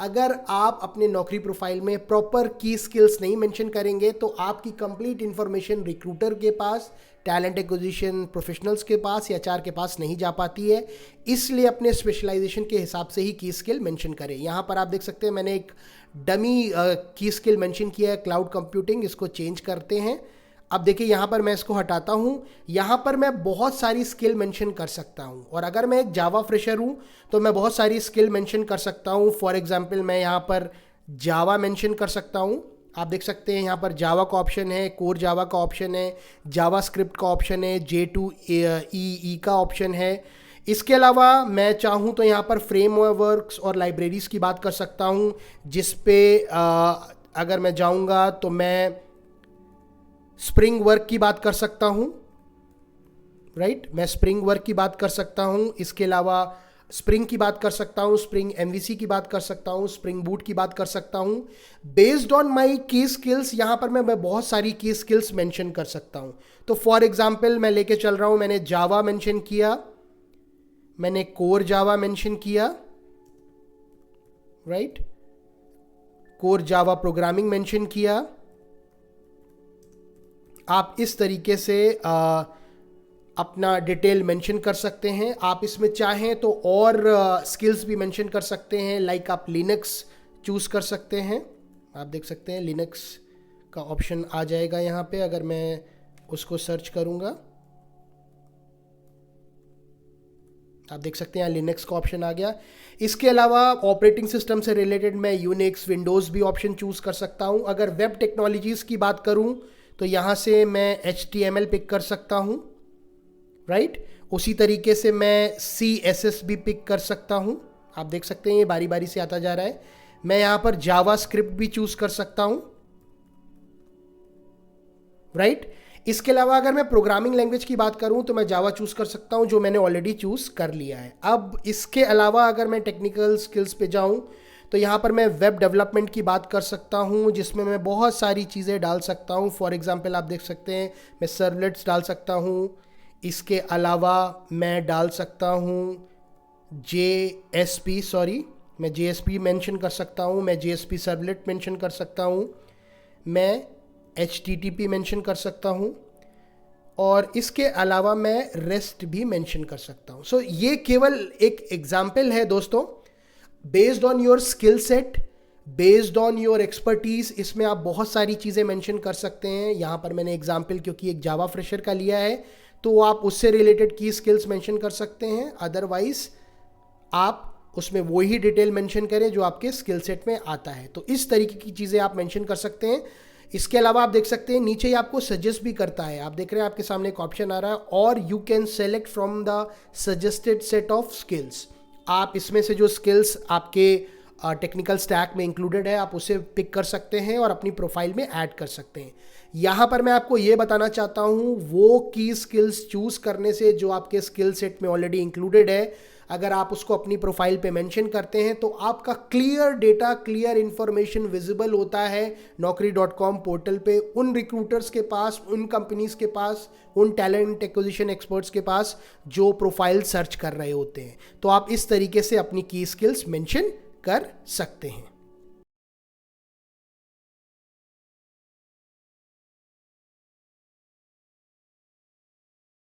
अगर आप अपने नौकरी प्रोफाइल में प्रॉपर की स्किल्स नहीं मेंशन करेंगे तो आपकी कंप्लीट इन्फॉर्मेशन रिक्रूटर के पास, टैलेंट एक्विजिशन प्रोफेशनल्स के पास या एचआर के पास नहीं जा पाती है। इसलिए अपने स्पेशलाइजेशन के हिसाब से ही की स्किल मेंशन करें। यहाँ पर आप देख सकते हैं मैंने एक डमी की स्किल मेंशन किया है, क्लाउड कंप्यूटिंग। इसको चेंज करते हैं। अब देखिए यहाँ पर मैं इसको हटाता हूँ। यहाँ पर मैं बहुत सारी स्किल मेंशन कर सकता हूँ, और अगर मैं एक जावा फ्रेशर हूँ तो मैं बहुत सारी स्किल मेंशन कर सकता हूँ। फॉर एग्जांपल मैं यहाँ पर जावा मेंशन कर सकता हूँ। आप देख सकते हैं यहाँ पर जावा का ऑप्शन है, कोर जावा का ऑप्शन है, जावा स्क्रिप्ट का ऑप्शन है, J2EE का ऑप्शन है। इसके अलावा मैं चाहूँ तो यहाँ पर फ्रेमवर्क्स और लाइब्रेरीज की बात कर सकता हूँ, जिस पे अगर मैं जाऊँगा तो मैं स्प्रिंग वर्क की बात कर सकता हूँ, राइट। मैं स्प्रिंग वर्क की बात कर सकता हूँ। इसके अलावा स्प्रिंग की बात कर सकता हूँ, स्प्रिंग MVC की बात कर सकता हूँ, स्प्रिंग बूट की बात कर सकता हूँ। बेस्ड ऑन माई की स्किल्स यहाँ पर मैं बहुत सारी की स्किल्स मेंशन कर सकता हूँ। तो फॉर एग्जांपल मैं लेके चल रहा हूँ, मैंने जावा मेंशन किया, मैंने कोर जावा मेंशन किया, right, core Java programming mention किया। आप इस तरीके से अपना डिटेल मेंशन कर सकते हैं। आप इसमें चाहें तो और स्किल्स भी मेंशन कर सकते हैं, लाइक आप लिनक्स चूज़ कर सकते हैं। आप देख सकते हैं लिनक्स का ऑप्शन आ जाएगा यहाँ पे, अगर मैं उसको सर्च करूँगा। आप देख सकते हैं यहाँ लिनक्स का ऑप्शन आ गया। इसके अलावा ऑपरेटिंग सिस्टम से रिलेटेड मैं यूनिक्स, विंडोज़ भी ऑप्शन चूज़ कर सकता हूँ। अगर वेब टेक्नोलॉजीज़ की बात करूँ तो यहाँ से मैं HTML पिक कर सकता हूँ, राइट। उसी तरीके से मैं CSS भी पिक कर सकता हूँ। आप देख सकते हैं ये बारी बारी से आता जा रहा है। मैं यहाँ पर जावा स्क्रिप्ट भी चूज़ कर सकता हूँ, राइट। इसके अलावा अगर मैं प्रोग्रामिंग लैंग्वेज की बात करूँ तो मैं जावा चूज़ कर सकता हूँ, जो मैंने ऑलरेडी चूज़ कर लिया है। अब इसके अलावा अगर मैं टेक्निकल स्किल्स पे जाऊँ तो यहाँ पर मैं वेब डेवलपमेंट की बात कर सकता हूँ, जिसमें मैं बहुत सारी चीज़ें डाल सकता हूँ। फॉर एग्जांपल आप देख सकते हैं मैं सर्वलेट्स डाल सकता हूँ। इसके अलावा मैं डाल सकता हूँ मैं JSP मेंशन कर सकता हूँ, मैं JSP सर्वलेट मेंशन कर सकता हूँ, मैं HTTP मेंशन कर सकता हूँ, और इसके अलावा मैं रेस्ट भी मेंशन कर सकता हूँ। सो ये केवल एक एग्जाम्पल है दोस्तों। Based on your skill set, based on your expertise, इसमें आप बहुत सारी चीज़ें मेंशन कर सकते हैं। यहाँ पर मैंने एग्जाम्पल क्योंकि एक जावा फ्रेशर का लिया है तो आप उससे रिलेटेड की स्किल्स मेंशन कर सकते हैं। अदरवाइज आप उसमें वही डिटेल मेंशन करें जो आपके स्किल सेट में आता है। तो इस तरीके की चीज़ें आप मेंशन कर सकते हैं। इसके अलावा आप देख सकते हैं नीचे ही आपको सजेस्ट भी करता है। आप देख रहे हैं आपके सामने एक ऑप्शन आ रहा है, और you can select from the suggested set of skills. आप इसमें से जो स्किल्स आपके टेक्निकल स्टैक में इंक्लूडेड है आप उसे पिक कर सकते हैं और अपनी प्रोफाइल में ऐड कर सकते हैं। यहाँ पर मैं आपको ये बताना चाहता हूँ वो की स्किल्स चूज़ करने से जो आपके स्किल सेट में ऑलरेडी इंक्लूडेड है, अगर आप उसको अपनी प्रोफाइल पे मेंशन करते हैं तो आपका clear data, clear information visible होता है naukri.com पोर्टल पे उन रिक्रूटर्स के पास, उन कंपनीज के पास, उन टैलेंट एक्विजिशन एक्सपर्ट्स के पास जो प्रोफाइल सर्च कर रहे होते हैं। तो आप इस तरीके से अपनी की स्किल्स मेंशन कर सकते हैं।